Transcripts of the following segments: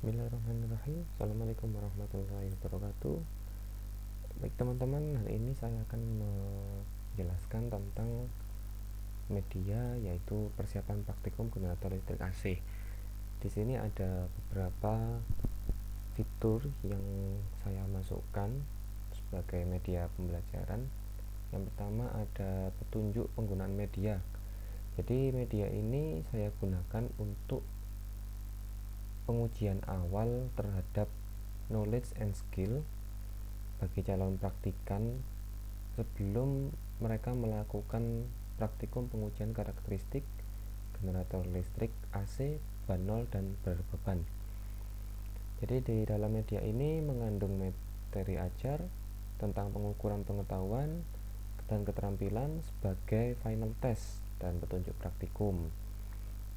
Bismillahirrahmanirrahim. Assalamualaikum warahmatullahi wabarakatuh. Baik teman-teman, hari ini saya akan menjelaskan tentang media, yaitu persiapan praktikum generator listrik AC. Di sini ada beberapa fitur yang saya masukkan sebagai media pembelajaran. Yang pertama ada petunjuk penggunaan media. Jadi media ini saya gunakan untuk pengujian awal terhadap knowledge and skill bagi calon praktikan sebelum mereka melakukan praktikum pengujian karakteristik generator listrik AC, banol, dan berbeban. Jadi di dalam media ini mengandung materi ajar tentang pengukuran pengetahuan dan keterampilan sebagai final test dan petunjuk praktikum.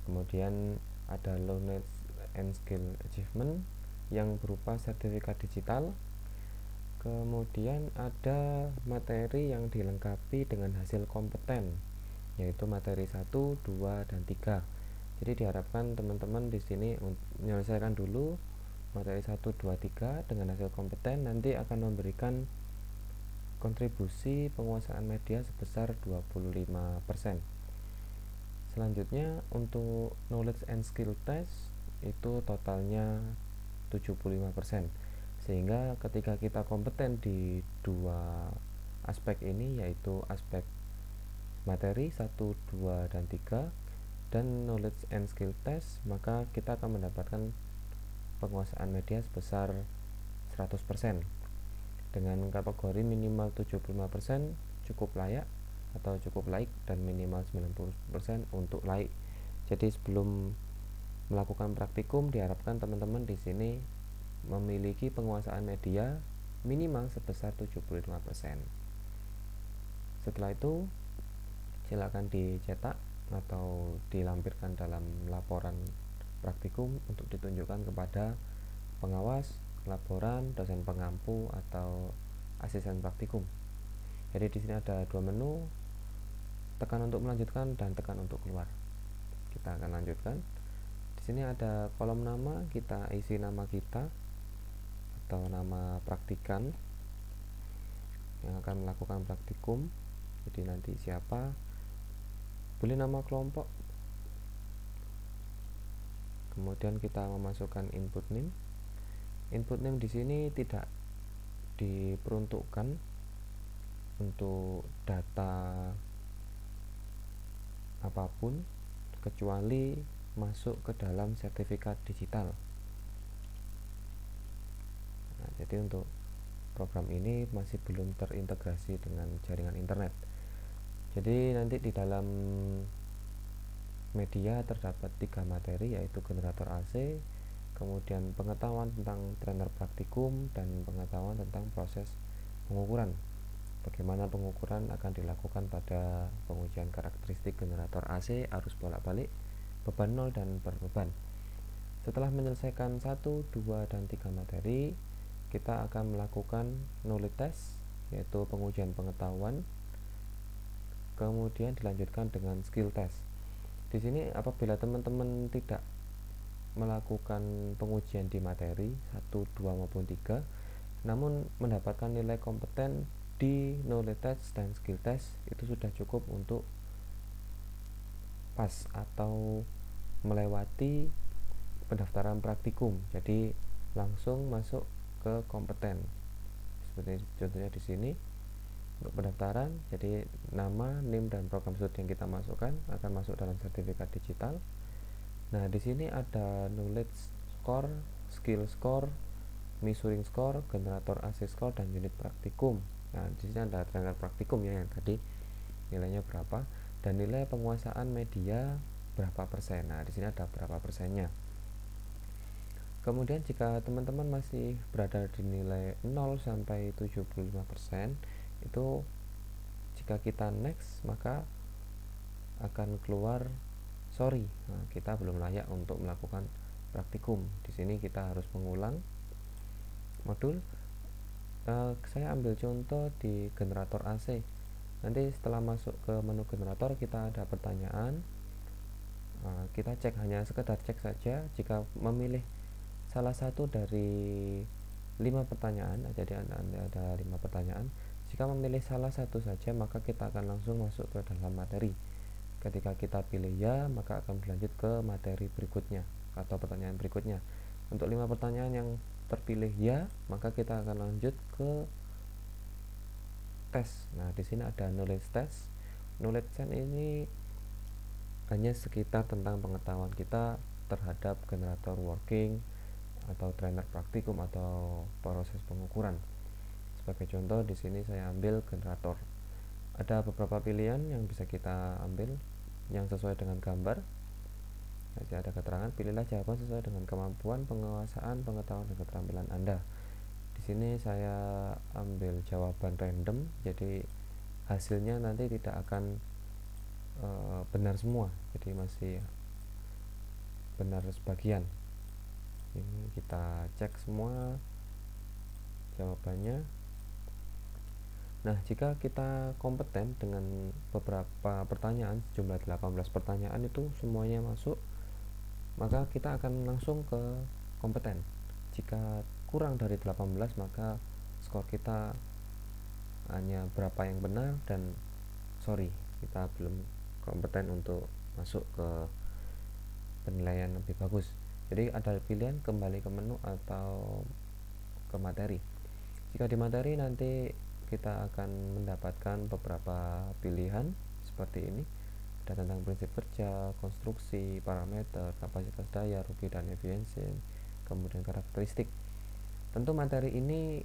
Kemudian ada knowledge and skill achievement yang berupa sertifikat digital. Kemudian ada materi yang dilengkapi dengan hasil kompeten, yaitu materi 1, 2, dan 3. Jadi diharapkan teman-teman di sini menyelesaikan dulu materi 1, 2, 3 dengan hasil kompeten, nanti akan memberikan kontribusi penguasaan media sebesar 25%. Selanjutnya untuk knowledge and skill test itu totalnya 75%, sehingga ketika kita kompeten di dua aspek ini, yaitu aspek materi 1, 2, dan 3 dan knowledge and skill test, maka kita akan mendapatkan penguasaan media sebesar 100% dengan kategori minimal 75% cukup layak atau cukup laik, dan minimal 90% untuk laik. Jadi sebelum melakukan praktikum diharapkan teman-teman di sini memiliki penguasaan media minimal sebesar 75%. Setelah itu silakan dicetak atau dilampirkan dalam laporan praktikum untuk ditunjukkan kepada pengawas, laporan, dosen pengampu, atau asisten praktikum. Jadi di sini ada dua menu, tekan untuk melanjutkan dan tekan untuk keluar. Kita akan lanjutkan. Di sini ada kolom nama, kita isi nama kita atau nama praktikan yang akan melakukan praktikum. Jadi nanti siapa, boleh nama kelompok. Kemudian kita memasukkan input name. Input name di sini tidak diperuntukkan untuk data apapun kecuali masuk ke dalam sertifikat digital. Nah, jadi untuk program ini masih belum terintegrasi dengan jaringan internet. Jadi nanti di dalam media terdapat 3 materi, yaitu generator AC, kemudian pengetahuan tentang trainer praktikum, dan pengetahuan tentang proses pengukuran. Bagaimana pengukuran akan dilakukan pada pengujian karakteristik generator AC, arus bolak-balik, beban nol, dan berbeban. Setelah menyelesaikan 1, 2, dan 3 materi, kita akan melakukan knowledge test, yaitu pengujian pengetahuan. Kemudian dilanjutkan dengan skill test. Di sini apabila teman-teman tidak melakukan pengujian di materi 1, 2, maupun 3, namun mendapatkan nilai kompeten di knowledge test dan skill test, itu sudah cukup untuk pas atau melewati pendaftaran praktikum. Jadi langsung masuk ke kompeten. Seperti contohnya di sini untuk pendaftaran, jadi nama, NIM, dan program studi yang kita masukkan akan masuk dalam sertifikat digital. Nah, di sini ada knowledge score, skill score, measuring score, generator AC score, dan unit praktikum. Nah, di sini ada trainer praktikum ya, yang tadi nilainya berapa, dan nilai penguasaan media berapa persen. Nah, di sini ada berapa persennya. Kemudian jika teman-teman masih berada di nilai 0 sampai 75%, itu jika kita next maka akan keluar sorry, kita belum layak untuk melakukan praktikum. Di sini kita harus mengulang modul. Saya ambil contoh di generator AC. Nanti setelah masuk ke menu generator kita ada pertanyaan. Kita cek, hanya sekedar cek saja. Jika memilih salah satu dari 5 pertanyaan. Jadi ada 5 pertanyaan. Jika memilih salah satu saja, maka kita akan langsung masuk ke dalam materi. Ketika kita pilih ya, maka akan berlanjut ke materi berikutnya atau pertanyaan berikutnya. Untuk 5 pertanyaan yang terpilih ya, maka kita akan lanjut ke tes. Nah, di sini ada knowledge test. Knowledge test ini hanya sekitar tentang pengetahuan kita terhadap generator working atau trainer praktikum atau proses pengukuran. Sebagai contoh, di sini saya ambil generator. Ada beberapa pilihan yang bisa kita ambil yang sesuai dengan gambar. Jadi ada keterangan, pilihlah jawaban sesuai dengan kemampuan, penguasaan, pengetahuan, dan keterampilan Anda. Di sini saya ambil jawaban random, jadi hasilnya nanti tidak akan benar semua, jadi masih benar sebagian. Ini kita cek semua jawabannya. Nah, jika kita kompeten dengan beberapa pertanyaan, jumlah 18 pertanyaan itu semuanya masuk, maka kita akan langsung ke kompeten. Jika kurang dari 18, maka skor kita hanya berapa yang benar dan kita belum kompeten untuk masuk ke penilaian lebih bagus. Jadi ada pilihan kembali ke menu atau ke materi. Jika di materi nanti kita akan mendapatkan beberapa pilihan seperti ini. Ada tentang prinsip kerja, konstruksi, parameter, kapasitas daya, rugi dan efisiensi, kemudian karakteristik. Tentu materi ini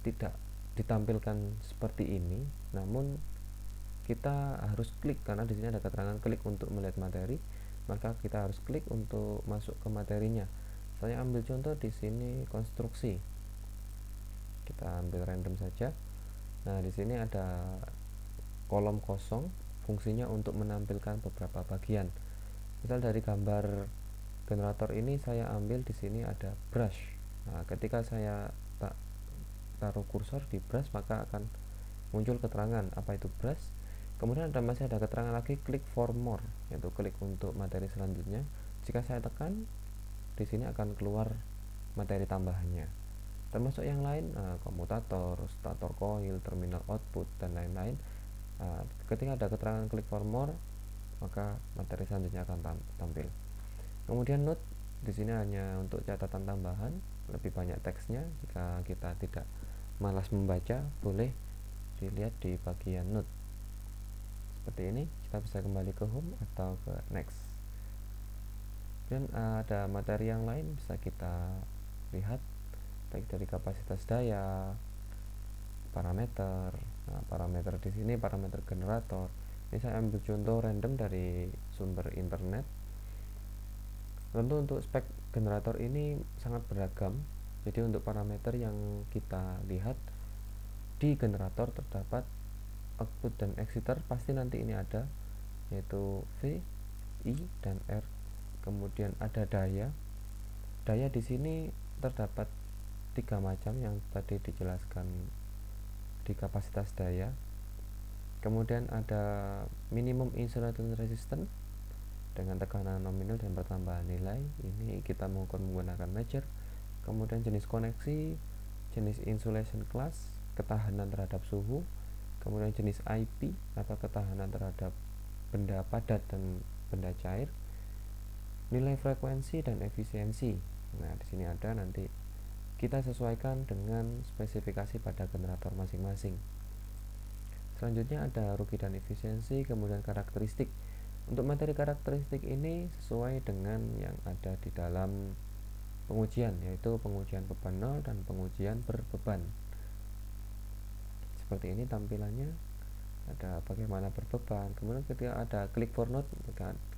tidak ditampilkan seperti ini, namun kita harus klik karena di sini ada keterangan klik untuk melihat materi, maka kita harus klik untuk masuk ke materinya. Saya ambil contoh di sini konstruksi. Kita ambil random saja. Nah, di sini ada kolom kosong, fungsinya untuk menampilkan beberapa bagian. Misal dari gambar generator ini saya ambil di sini ada brush. Nah, ketika saya taruh kursor di brush, maka akan muncul keterangan apa itu brush. Kemudian masih ada keterangan lagi klik for more, yaitu klik untuk materi selanjutnya. Jika saya tekan, di sini akan keluar materi tambahannya. Termasuk yang lain, komutator, stator coil, terminal output, dan lain-lain. Ketika ada keterangan klik for more, maka materi selanjutnya akan tampil. Kemudian note, di sini hanya untuk catatan tambahan, lebih banyak teksnya. Jika kita tidak malas membaca, boleh dilihat di bagian note. Seperti ini, kita bisa kembali ke home atau ke next. Dan ada materi yang lain bisa kita lihat, baik dari kapasitas daya, parameter. Nah, parameter di sini parameter generator. Ini saya ambil contoh random dari sumber internet. Tentu untuk spek generator ini sangat beragam. Jadi untuk parameter yang kita lihat di generator terdapat output dan exciter, pasti nanti ini ada, yaitu V, I, dan R. Kemudian ada daya. Daya di sini terdapat 3 macam yang tadi dijelaskan di kapasitas daya. Kemudian ada minimum insulating resistance dengan tekanan nominal dan pertambahan nilai. Ini kita mengukur menggunakan measure. Kemudian jenis koneksi, jenis insulation class, ketahanan terhadap suhu. Kemudian jenis IP atau ketahanan terhadap benda padat dan benda cair. Nilai frekuensi dan efisiensi. Nah, di sini ada, nanti kita sesuaikan dengan spesifikasi pada generator masing-masing. Selanjutnya ada rugi dan efisiensi, kemudian karakteristik. Untuk materi karakteristik ini sesuai dengan yang ada di dalam pengujian, yaitu pengujian beban nol dan pengujian berbeban. Seperti ini tampilannya, ada bagaimana berbeban. Kemudian ketika ada klik for note,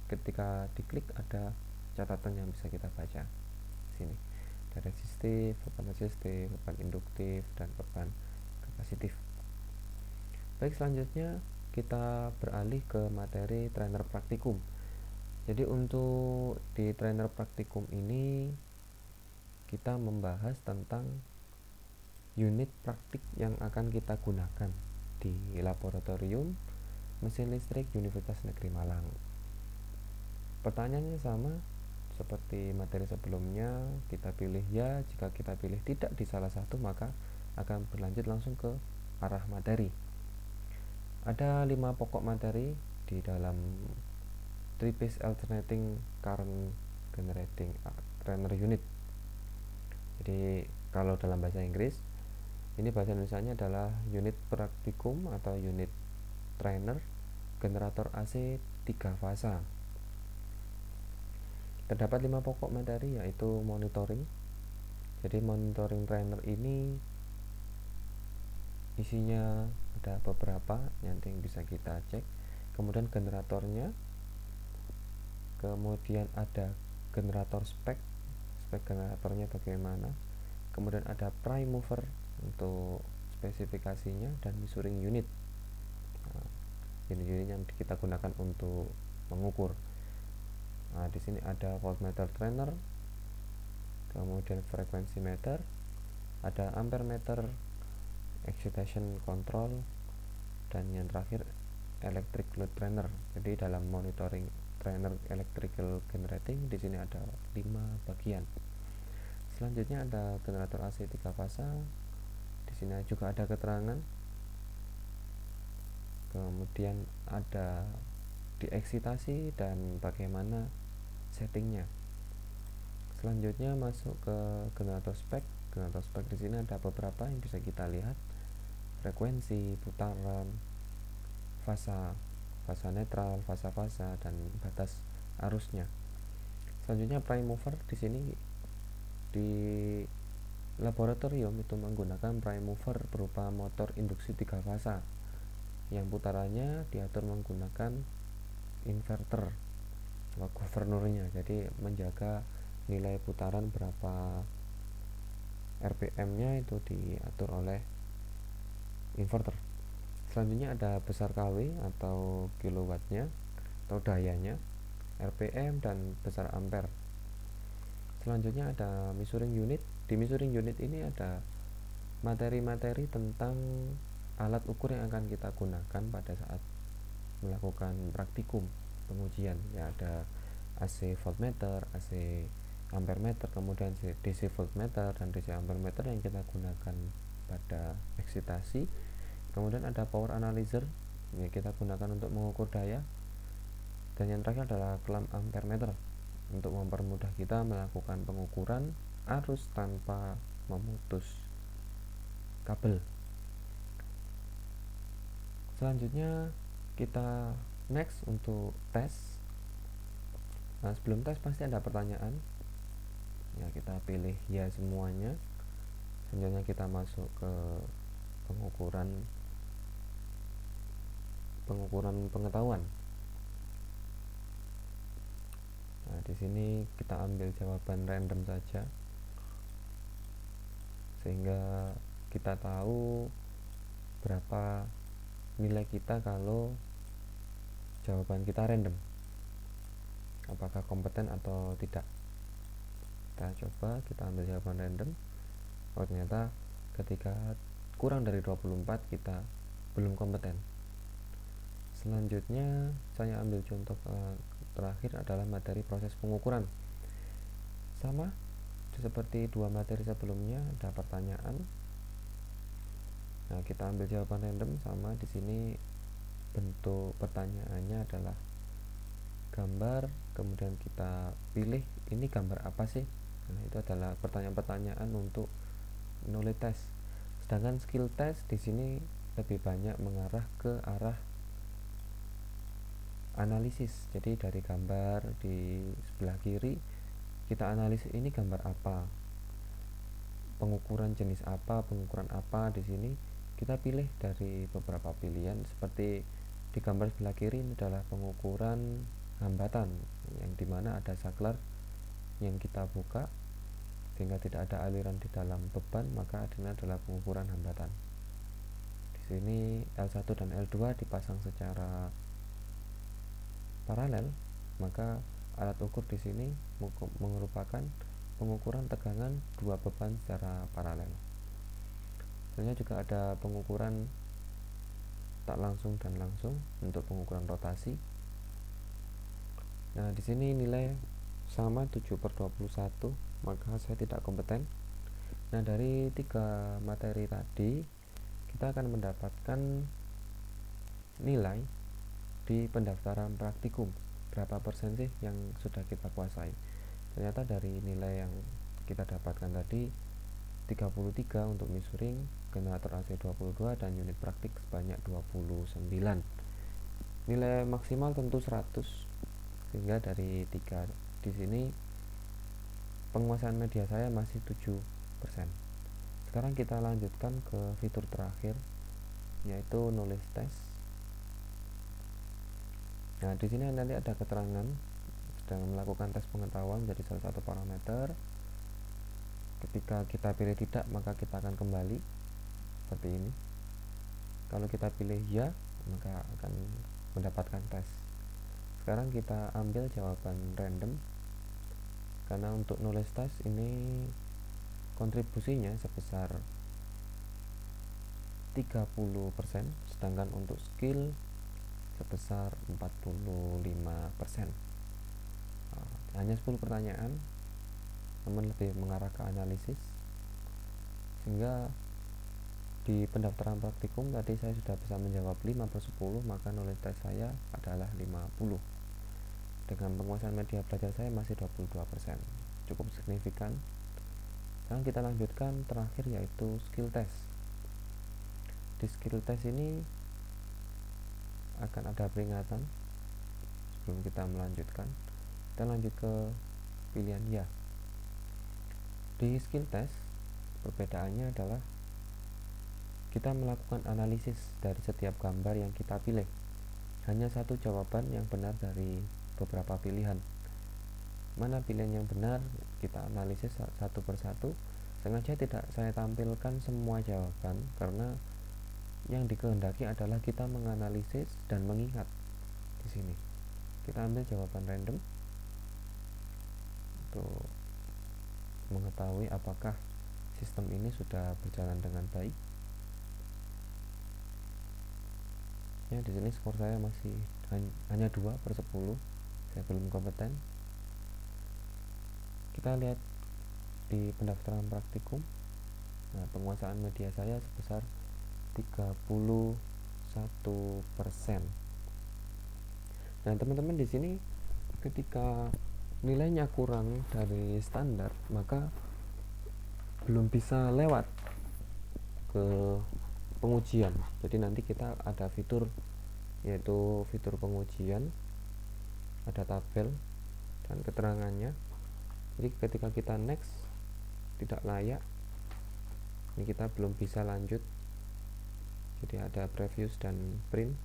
ketika diklik ada catatan yang bisa kita baca di sini. Ada resistif, beban induktif, dan beban kapasitif. Baik, selanjutnya kita beralih ke materi trainer praktikum. Jadi untuk di trainer praktikum ini kita membahas tentang unit praktik yang akan kita gunakan di laboratorium mesin listrik Universitas Negeri Malang. Pertanyaannya sama, seperti materi sebelumnya, kita pilih ya. Jika kita pilih tidak di salah satu, maka akan berlanjut langsung ke arah materi. Ada 5 pokok materi di dalam 3-phase alternating current generating trainer unit. Jadi kalau dalam bahasa Inggris, ini bahasa Indonesianya adalah unit praktikum atau unit trainer generator AC 3 fasa. Terdapat 5 pokok materi, yaitu monitoring. Jadi monitoring trainer ini isinya ada beberapa nanti yang bisa kita cek. Kemudian generatornya, kemudian ada generator spek generatornya bagaimana, kemudian ada prime mover untuk spesifikasinya, dan measuring unit. Unit yang kita gunakan untuk mengukur. Nah, di sini ada voltmeter trainer, kemudian frekuensi meter, ada ampere meter, excitation control, dan yang terakhir electric load trainer. Jadi dalam monitoring trainer electrical generating di sini ada 5 bagian. Selanjutnya ada generator AC 3 fasa. Di sini juga ada keterangan. Kemudian ada dieksitasi dan bagaimana settingnya. Selanjutnya masuk ke generator spek. Generator spek di sini ada beberapa yang bisa kita lihat: frekuensi, putaran, fasa netral, fasa dan batas arusnya. Selanjutnya prime mover. Di sini di laboratorium itu menggunakan prime mover berupa motor induksi 3 fasa yang putarannya diatur menggunakan inverter atau gubernurnya. Jadi menjaga nilai putaran berapa RPM-nya itu diatur oleh inverter. Selanjutnya ada besar kW atau kilowattnya atau dayanya, RPM, dan besar ampere. Selanjutnya ada measuring unit. Di measuring unit ini ada materi-materi tentang alat ukur yang akan kita gunakan pada saat melakukan praktikum pengujian. Ya, ada AC voltmeter, AC ampere meter, kemudian DC voltmeter dan DC ampere meter yang kita gunakan pada eksitasi. Kemudian ada power analyzer yang kita gunakan untuk mengukur daya, dan yang terakhir adalah clamp ampere meter untuk mempermudah kita melakukan pengukuran arus tanpa memutus kabel. Selanjutnya kita next untuk tes. Nah, sebelum tes pasti ada pertanyaan. Ya, kita pilih ya semuanya. Selanjutnya kita masuk ke pengukuran pengetahuan. Nah, di sini kita ambil jawaban random saja sehingga kita tahu berapa nilai kita kalau jawaban kita random, apakah kompeten atau tidak. Kita coba, kita ambil jawaban random. Oh, ternyata ketika kurang dari 24 kita belum kompeten. Selanjutnya saya ambil contoh terakhir adalah materi proses pengukuran. Sama seperti 2 materi sebelumnya, ada pertanyaan. Nah, kita ambil jawaban random. Sama di sini bentuk pertanyaannya adalah gambar, kemudian kita pilih ini gambar apa sih. Nah, itu adalah pertanyaan-pertanyaan untuk knowledge test. Sedangkan skill test di sini lebih banyak mengarah ke arah analisis. Jadi dari gambar di sebelah kiri kita analisis ini gambar apa, pengukuran jenis apa, pengukuran apa. Di sini kita pilih dari beberapa pilihan, seperti di gambar sebelah kiri ini adalah pengukuran hambatan, yang dimana ada saklar yang kita buka sehingga tidak ada aliran di dalam beban, maka ini adalah pengukuran hambatan. Di sini L1 dan L2 dipasang secara paralel, maka alat ukur di sini merupakan pengukuran tegangan 2 beban secara paralel. Sebenarnya juga ada pengukuran tak langsung dan langsung untuk pengukuran rotasi. Nah, di sini nilai sama 7/21, maka saya tidak kompeten. Nah, dari 3 materi tadi kita akan mendapatkan nilai di pendaftaran praktikum. Berapa persen sih yang sudah kita kuasai? Ternyata dari nilai yang kita dapatkan tadi 33 untuk measuring, generator AC 22, dan unit praktik sebanyak 29. Nilai maksimal tentu 100, sehingga dari 3 di sini penguasaan media saya masih 7%. Sekarang kita lanjutkan ke fitur terakhir, yaitu knowledge test. Nah, di sini nanti ada keterangan sedang melakukan tes pengetahuan jadi salah satu parameter. Ketika kita pilih tidak, maka kita akan kembali seperti ini. Kalau kita pilih ya, maka akan mendapatkan tes. Sekarang kita ambil jawaban random, karena untuk knowledge test ini kontribusinya sebesar 30%, sedangkan untuk skill sebesar 45%. Hanya 10 pertanyaan, namun lebih mengarah ke analisis, sehingga di pendaftaran praktikum tadi saya sudah bisa menjawab 5/10, maka knowledge test saya adalah 50. Dengan penguasaan media belajar saya masih 22%, cukup signifikan. Sekarang kita lanjutkan terakhir, yaitu skill test. Di skill test ini akan ada peringatan sebelum kita melanjutkan. Kita lanjut ke pilihan ya. Di skill test perbedaannya adalah kita melakukan analisis dari setiap gambar yang kita pilih. Hanya satu jawaban yang benar dari beberapa pilihan. Mana pilihan yang benar, kita analisis satu persatu. Sengaja tidak saya tampilkan semua jawaban, karena yang dikehendaki adalah kita menganalisis dan mengingat. Di sini kita ambil jawaban random untuk mengetahui apakah sistem ini sudah berjalan dengan baik. Ya, di sini skor saya masih hanya 2/10, saya belum kompeten. Kita lihat di pendaftaran praktikum. Nah, penguasaan media saya sebesar 31%. Nah, teman-teman di sini ketika nilainya kurang dari standar, maka belum bisa lewat ke pengujian. Jadi nanti kita ada fitur, yaitu fitur pengujian, ada tabel dan keterangannya. Jadi ketika kita next tidak layak, ini kita belum bisa lanjut. Jadi ada preview dan print.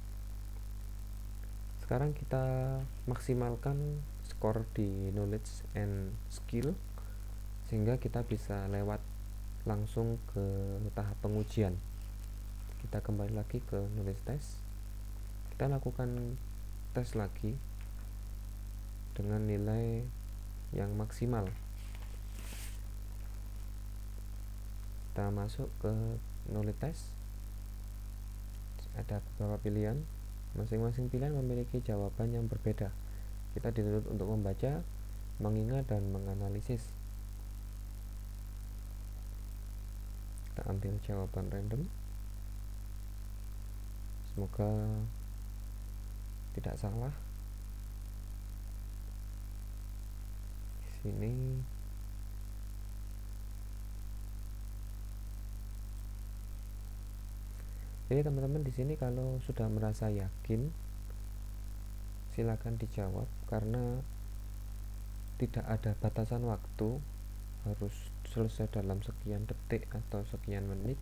Sekarang kita maksimalkan skor di knowledge and skill, sehingga kita bisa lewat langsung ke tahap pengujian. Kita kembali lagi ke knowledge test. Kita lakukan tes lagi dengan nilai yang maksimal. Kita masuk ke knowledge test. Ada beberapa pilihan, masing-masing pilihan memiliki jawaban yang berbeda. Kita dituntut untuk membaca, mengingat, dan menganalisis. Kita ambil jawaban random, semoga tidak salah. Di sini jadi teman-teman di sini kalau sudah merasa yakin, silakan dijawab, karena tidak ada batasan waktu, harus selesai dalam sekian detik atau sekian menit.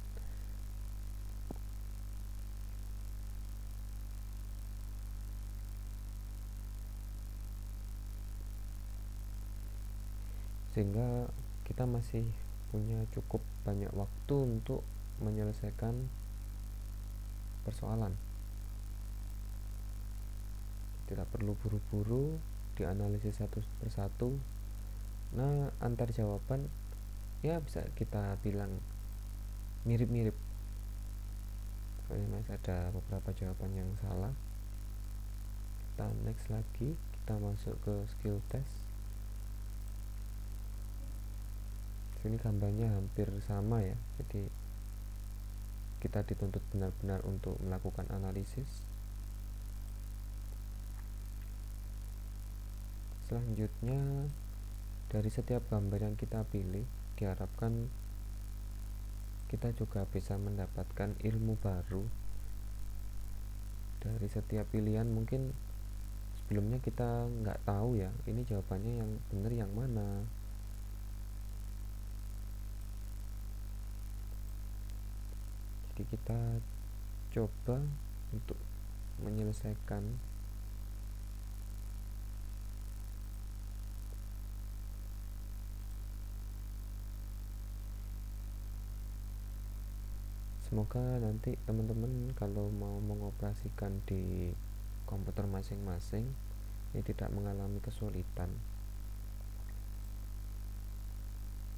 Sehingga kita masih punya cukup banyak waktu untuk menyelesaikan persoalan. Tidak perlu buru-buru, dianalisis satu persatu. Nah, antar jawaban ya bisa kita bilang mirip-mirip. Masih ada beberapa jawaban yang salah. Kita next lagi, kita masuk ke skill test. Sini gambarnya hampir sama ya, jadi kita dituntut benar-benar untuk melakukan analisis. Selanjutnya, dari setiap gambar yang kita pilih, diharapkan kita juga bisa mendapatkan ilmu baru dari setiap pilihan. Mungkin sebelumnya kita nggak tahu ya, ini jawabannya yang benar yang mana. Jadi kita coba untuk menyelesaikan. Semoga nanti teman-teman kalau mau mengoperasikan di komputer masing-masing ini tidak mengalami kesulitan.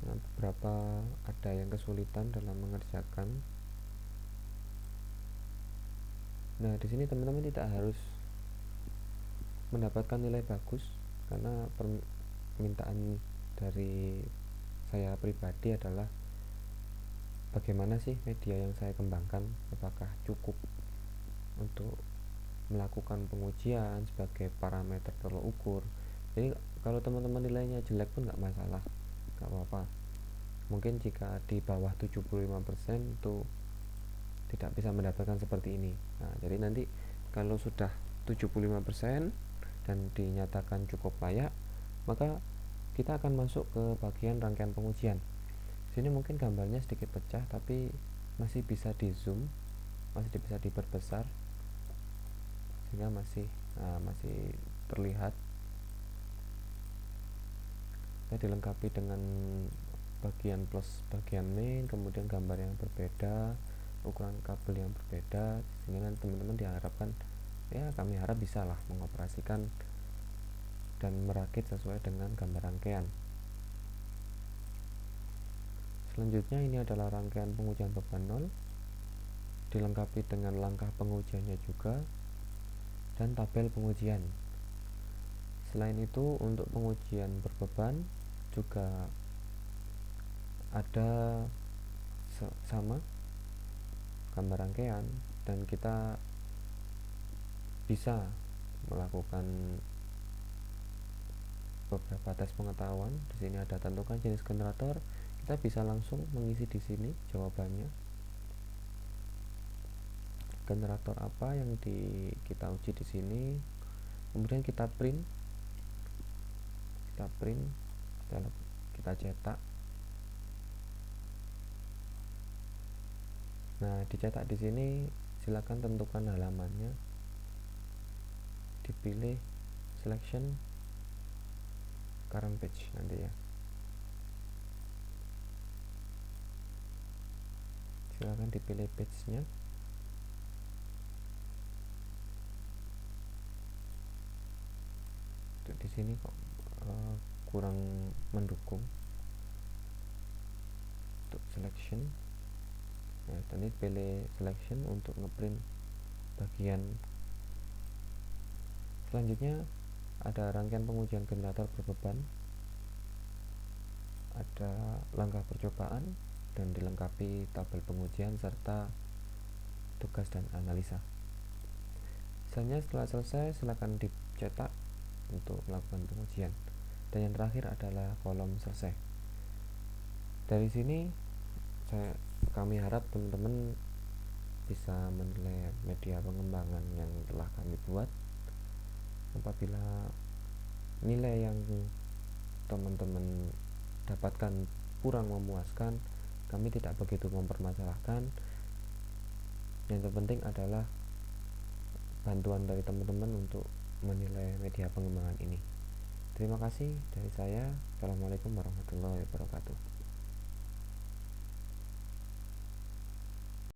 Nah, beberapa ada yang kesulitan dalam mengerjakan. Nah, di sini teman-teman tidak harus mendapatkan nilai bagus, karena permintaan dari saya pribadi adalah bagaimana sih media yang saya kembangkan, apakah cukup untuk melakukan pengujian sebagai parameter tolok ukur. Jadi kalau teman-teman nilainya jelek pun nggak masalah, nggak apa-apa. Mungkin jika di bawah 75% itu tidak bisa mendapatkan seperti ini. Nah, jadi nanti kalau sudah 75% dan dinyatakan cukup layak, maka kita akan masuk ke bagian rangkaian pengujian. Sini mungkin gambarnya sedikit pecah, tapi masih bisa di zoom, masih bisa diperbesar sehingga masih terlihat. Saya dilengkapi dengan bagian plus, bagian main, kemudian gambar yang berbeda, ukuran kabel yang berbeda, sehingga nanti teman-teman diharapkan, ya kami harap bisa lah mengoperasikan dan merakit sesuai dengan gambar rangkaian. Selanjutnya ini adalah rangkaian pengujian beban 0, dilengkapi dengan langkah pengujiannya juga dan tabel pengujian. Selain itu, untuk pengujian berbeban juga ada sama gambar rangkaian, dan kita bisa melakukan beberapa tes pengetahuan. Di sini ada tentukan jenis generator, kita bisa langsung mengisi di sini jawabannya. Generator apa yang kita uji di sini, kemudian kita print, kita cetak. Nah, dicetak di sini silakan tentukan halamannya, dipilih selection current page nanti ya. Silakan dipilih page-nya. Di sini kok kurang mendukung untuk selection. Nah, tadi pilih selection untuk ngeprint bagian. Selanjutnya ada rangkaian pengujian generator berbeban, ada langkah percobaan, dan dilengkapi tabel pengujian serta tugas dan analisa. Misalnya setelah selesai silakan dicetak untuk melakukan pengujian. Dan yang terakhir adalah kolom selesai. Dari sini kami harap teman-teman bisa menilai media pengembangan yang telah kami buat. Apabila nilai yang teman-teman dapatkan kurang memuaskan, kami tidak begitu mempermasalahkan. Yang terpenting adalah bantuan dari teman-teman untuk menilai media pengembangan ini. Terima kasih dari saya. Assalamualaikum warahmatullahi wabarakatuh.